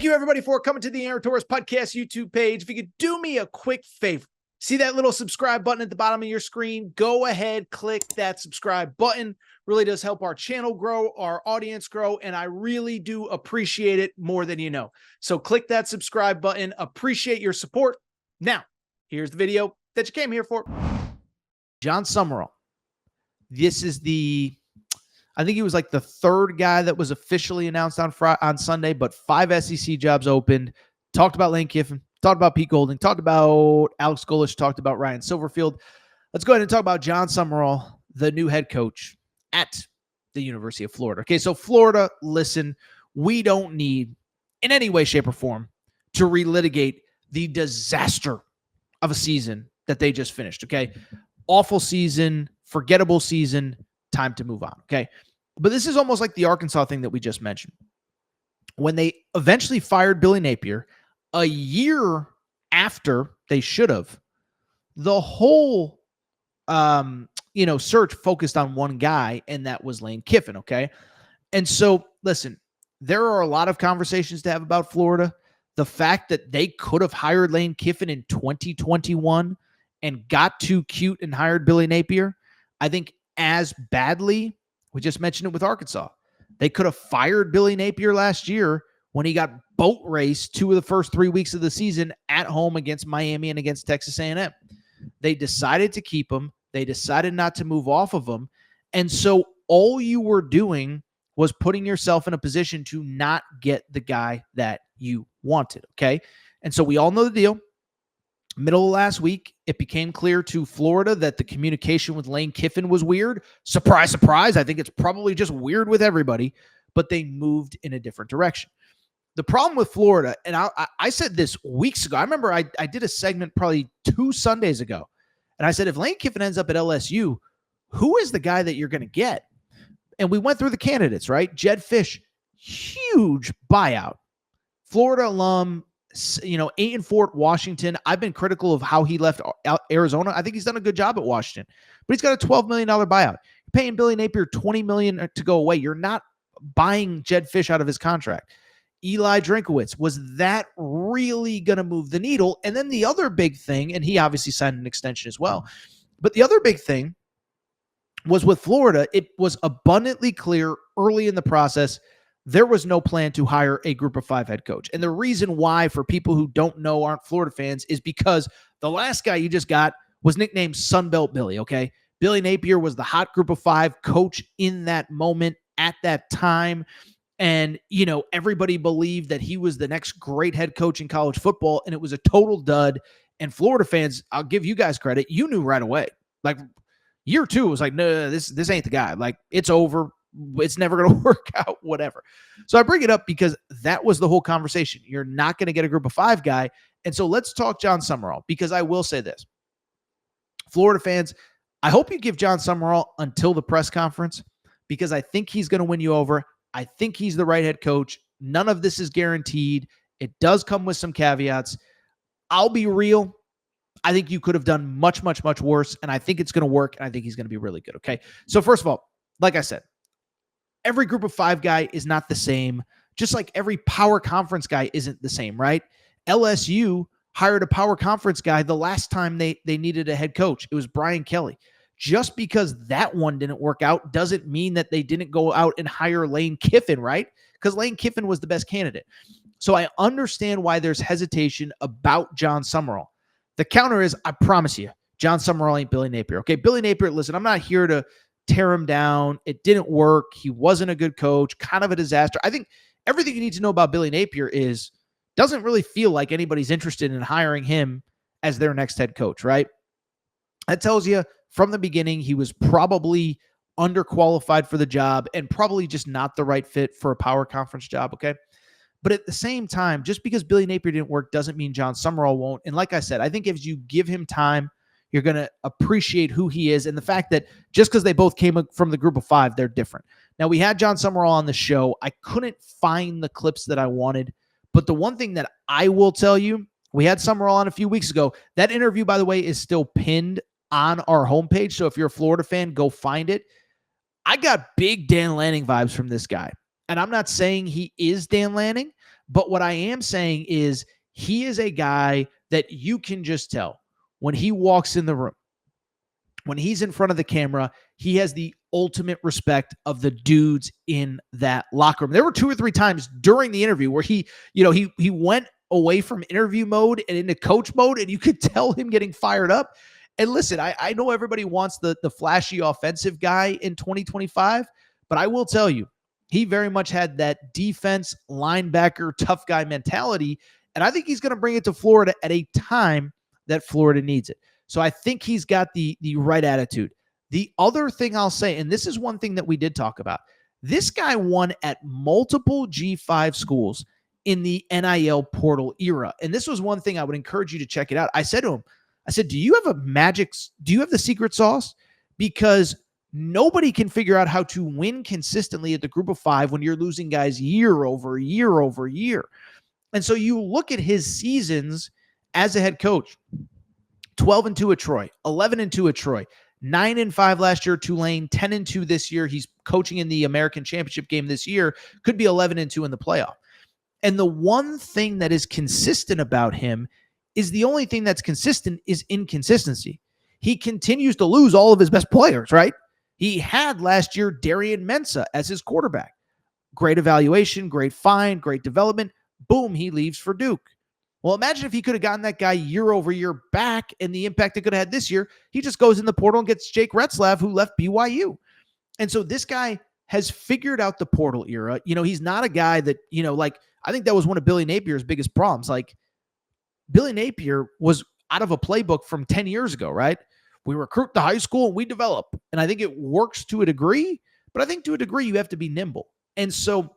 Thank you, everybody, for coming to the Aaron Torres Podcast YouTube page. If you could do me a quick favor, see that little subscribe button at the bottom of your screen? Go ahead, click that subscribe button. Really does help our channel grow, our audience grow, and I really do appreciate it more than you know. So click that subscribe button. Appreciate your support. Now, here's the video that you came here for. Jon Sumrall. This is I think he was like the third guy that was officially announced on Sunday, but 5 SEC jobs opened. Talked about Lane Kiffin, talked about Pete Golding, talked about Alex Golesh, talked about Ryan Silverfield. Let's go ahead and talk about Jon Sumrall, the new head coach at the University of Florida. Okay, so Florida, listen, we don't need in any way, shape, or form to relitigate the disaster of a season that they just finished, okay? Awful season, forgettable season, time to move on, okay? But this is almost like the Arkansas thing that we just mentioned. When they eventually fired Billy Napier, a year after they should have, the whole search focused on one guy, and that was Lane Kiffin, okay? And so, listen, there are a lot of conversations to have about Florida. The fact that they could have hired Lane Kiffin in 2021 and got too cute and hired Billy Napier, I think as badly, we just mentioned it with Arkansas. They could have fired Billy Napier last year when he got boat raced 2 of the first 3 weeks of the season at home against Miami and against Texas A&M. They decided to keep him. They decided not to move off of him. And so all you were doing was putting yourself in a position to not get the guy that you wanted, okay? And so we all know the deal. Middle of last week, it became clear to Florida that the communication with Lane Kiffin was weird. Surprise, surprise. I think it's probably just weird with everybody, but they moved in a different direction. The problem with Florida, and I said this weeks ago. I remember I did a segment probably 2 Sundays ago, and I said, if Lane Kiffin ends up at LSU, who is the guy that you're going to get? And we went through the candidates, right? Jed Fish, huge buyout. Florida alum, 8-4 at Washington. I've been critical of how he left Arizona. I think he's done a good job at Washington, but he's got a $12 million buyout. You're paying Billy Napier $20 million to go away. You're not buying Jed Fish out of his contract. Eli Drinkowitz, was that really going to move the needle? And then the other big thing, and he obviously signed an extension as well, but the other big thing was with Florida, it was abundantly clear early in the process there was no plan to hire a group of 5 head coach. And the reason why, for people who don't know, aren't Florida fans, is because the last guy you just got was nicknamed Sunbelt Billy, okay? Billy Napier was the hot group of 5 coach in that moment at that time. And, everybody believed that he was the next great head coach in college football, and it was a total dud. And Florida fans, I'll give you guys credit, you knew right away. Like, year 2, it was like, no, this ain't the guy. Like, it's over. It's never going to work out, whatever. So I bring it up because that was the whole conversation. You're not going to get a group of 5 guy. And so let's talk Jon Sumrall, because I will say this. Florida fans, I hope you give Jon Sumrall until the press conference, because I think he's going to win you over. I think he's the right head coach. None of this is guaranteed. It does come with some caveats. I'll be real. I think you could have done much, much, much worse, and I think it's going to work, and I think he's going to be really good, okay? So first of all, like I said, every group of 5 guy is not the same, just like every power conference guy isn't the same, right? LSU hired a power conference guy the last time they needed a head coach. It was Brian Kelly. Just because that one didn't work out doesn't mean that they didn't go out and hire Lane Kiffin, right? Because Lane Kiffin was the best candidate. So I understand why there's hesitation about Jon Sumrall. The counter is, I promise you, Jon Sumrall ain't Billy Napier. Okay, Billy Napier, listen, I'm not here to tear him down. It didn't work. He wasn't a good coach, kind of a disaster. I think everything you need to know about Billy Napier is doesn't really feel like anybody's interested in hiring him as their next head coach, right? That tells you from the beginning he was probably underqualified for the job and probably just not the right fit for a power conference job, okay? But at the same time, just because Billy Napier didn't work doesn't mean Jon Sumrall won't. And like I said, I think if you give him time, you're going to appreciate who he is and the fact that just because they both came from the group of 5, they're different. Now, we had Jon Sumrall on the show. I couldn't find the clips that I wanted, but the one thing that I will tell you, we had Summerall on a few weeks ago. That interview, by the way, is still pinned on our homepage, so if you're a Florida fan, go find it. I got big Dan Lanning vibes from this guy, and I'm not saying he is Dan Lanning, But what I am saying is he is a guy that you can just tell when he walks in the room, when he's in front of the camera, he has the ultimate respect of the dudes in that locker room. There were 2 or 3 times during the interview where he went away from interview mode and into coach mode, and you could tell him getting fired up. And listen, I know everybody wants the flashy offensive guy in 2025, but I will tell you, he very much had that defense, linebacker, tough guy mentality, and I think he's going to bring it to Florida at a time that Florida needs it. So I think he's got the right attitude. The other thing I'll say, and this is one thing that we did talk about, this guy won at multiple G5 schools in the NIL portal era. And this was one thing I would encourage you to check it out. I said to him, do you have do you have the secret sauce? Because nobody can figure out how to win consistently at the group of 5 when you're losing guys year over year over year. And so you look at his seasons as a head coach. 12-2 at Troy, 11-2 at Troy, 9-5 last year at Tulane, 10-2 this year. He's coaching in the American Championship game this year, could be 11-2 in the playoff. And the one thing that is consistent about him is the only thing that's consistent is inconsistency. He continues to lose all of his best players, right? He had last year Darian Mensah as his quarterback. Great evaluation, great find, great development. Boom, he leaves for Duke. Well, imagine if he could have gotten that guy year over year back and the impact it could have had this year. He just goes in the portal and gets Jake Retzlaff, who left BYU. And so this guy has figured out the portal era. He's not a guy that, I think that was one of Billy Napier's biggest problems. Like, Billy Napier was out of a playbook from 10 years ago, right? We recruit the high school and we develop. And I think it works to a degree, but I think to a degree you have to be nimble. And so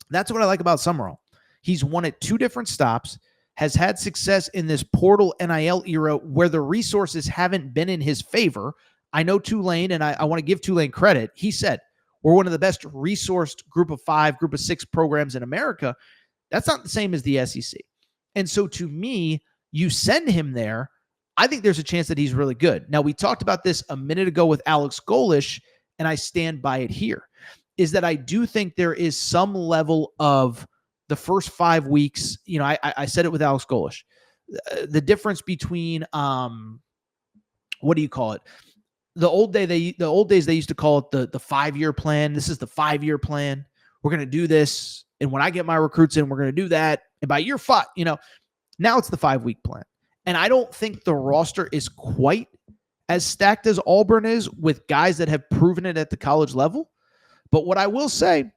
that's what I like about Summerall. He's won at 2 different stops, has had success in this portal NIL era where the resources haven't been in his favor. I know Tulane, and I want to give Tulane credit. He said, we're one of the best resourced group of 5, group of 6 programs in America. That's not the same as the SEC. And so to me, you send him there, I think there's a chance that he's really good. Now, we talked about this a minute ago with Alex Golish, and I stand by it here, is that I do think there is some level of the first 5 weeks, I said it with Alex Golish, the difference between, what do you call it? The old days they used to call it the 5-year plan. This is the 5-year plan. We're going to do this. And when I get my recruits in, we're going to do that. And by year 5, now it's the 5-week plan. And I don't think the roster is quite as stacked as Auburn is with guys that have proven it at the college level. But what I will say,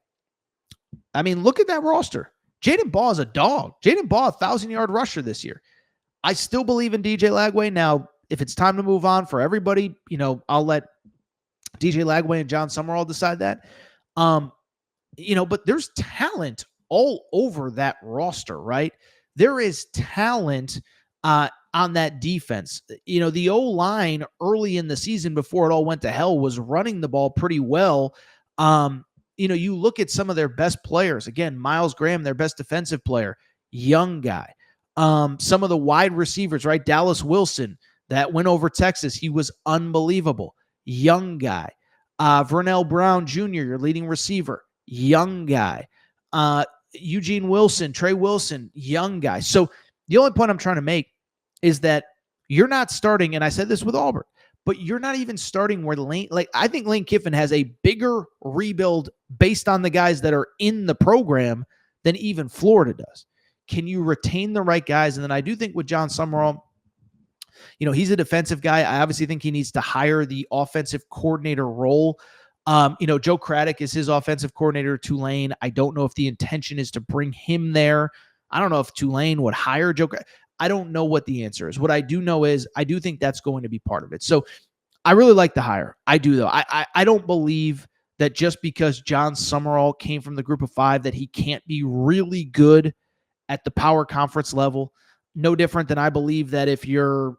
look at that roster. Jaden Baugh is a dog. Jaden Baugh, 1,000-yard rusher this year. I still believe in DJ Lagway. Now, if it's time to move on for everybody, I'll let DJ Lagway and Jon Sumrall decide that. But there's talent all over that roster, right? There is talent on that defense. The O-line early in the season before it all went to hell was running the ball pretty well. You look at some of their best players. Again, Miles Graham, their best defensive player, young guy. Some of the wide receivers, right? Dallas Wilson, that went over Texas. He was unbelievable. Young guy. Vernell Brown Jr., your leading receiver, young guy. Eugene Wilson, Trey Wilson, young guy. So the only point I'm trying to make is that you're not starting, and I said this with Auburn, but you're not even starting where I think Lane Kiffin has a bigger rebuild based on the guys that are in the program than even Florida does. Can you retain the right guys? And then I do think with Jon Sumrall, he's a defensive guy. I obviously think he needs to hire the offensive coordinator role. Joe Craddock is his offensive coordinator at Tulane. I don't know if the intention is to bring him there. I don't know if Tulane would hire Joe Craddock. I don't know what the answer is. What I do know is I do think that's going to be part of it. So I really like the hire. I do, though. I don't believe that just because Jon Sumrall came from the group of 5 that he can't be really good at the power conference level. No different than I believe that if you're,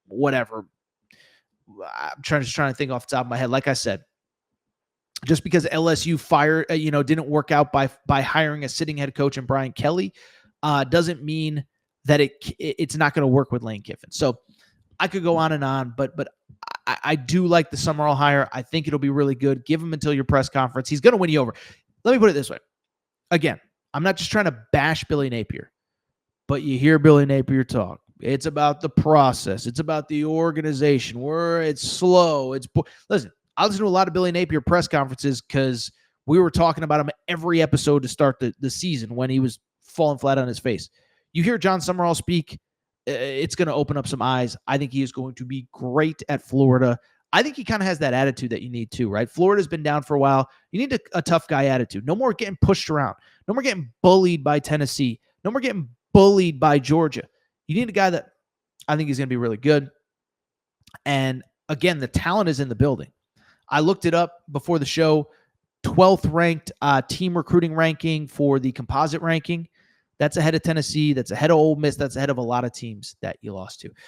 whatever. I'm trying to think off the top of my head. Like I said, just because LSU didn't work out by hiring a sitting head coach in Brian Kelly, doesn't mean that it's not going to work with Lane Kiffin. So I could go on, but I do like the Summerall hire. I think it'll be really good. Give him until your press conference. He's going to win you over. Let me put it this way. Again, I'm not just trying to bash Billy Napier, but you hear Billy Napier talk. It's about the process. It's about the organization where it's slow. Listen, I listen to a lot of Billy Napier press conferences because we were talking about him every episode to start the season when he was falling flat on his face. You hear Jon Sumrall speak, it's going to open up some eyes. I think he is going to be great at Florida. I think he kind of has that attitude that you need too, right? Florida's been down for a while. You need a tough guy attitude. No more getting pushed around. No more getting bullied by Tennessee. No more getting bullied by Georgia. You need a guy that I think is going to be really good. And again, the talent is in the building. I looked it up before the show. 12th ranked team recruiting ranking for the composite ranking. That's ahead of Tennessee. That's ahead of Ole Miss. That's ahead of a lot of teams that you lost to.